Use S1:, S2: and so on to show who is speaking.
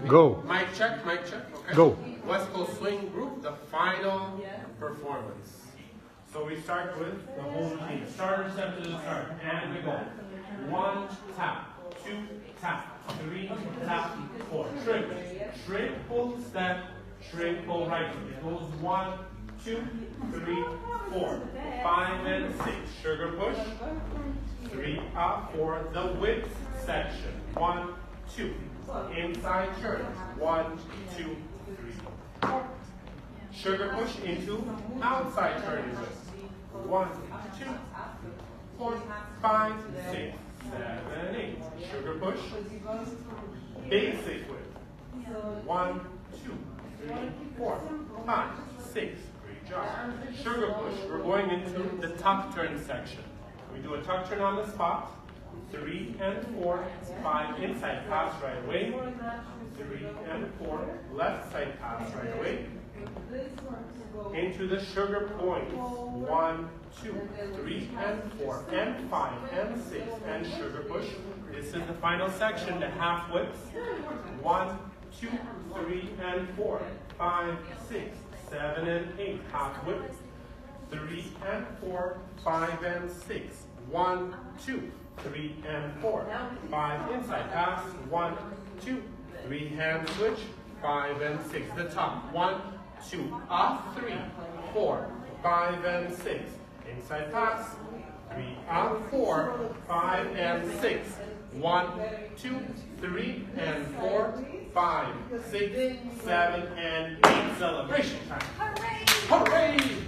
S1: Go.
S2: Mic check, okay?
S1: Go.
S2: West Coast Swing Group, the final performance. So we start with the whole routine. Starter step to the start, and we go. 1, tap, 2, tap, 3, tap, 4. Triple step, triple right. It goes 1, 2, 3, 4, 5, and 6. Sugar push. 3 up for the whip section. 1, 2. Inside turn. 1, 2, 3, 4. Sugar push into outside turn whip. 1, 2, 4, 5, 6, 7, 8. Sugar push. Basic whip. 1, 2, 3, 4, 5, 6. Great job. Sugar push. We're going into the tuck turn section. We do a tuck turn on the spot. 3 and 4, 5 inside pass right away. 3 and 4 left side pass right away. Into the sugar point. 1, 2, 3 and 4 and 5 and 6 and sugar push. This is the final section, the half whips. 1, 2, 3 and 4, 5, 6, 7 and 8 half whip. 3 and 4, 5 and 6. 1, 2, 3 and 4, 5 inside pass. 1, 2, 3 hand switch. 5 and 6. The top. 1, 2 up. 3, 4, 5 and 6. Inside pass. 3 up. 4, 5 and 6. 1, 2, 3 and 4, 5, 6, 7 and 8. Celebration time. Hooray! Hooray!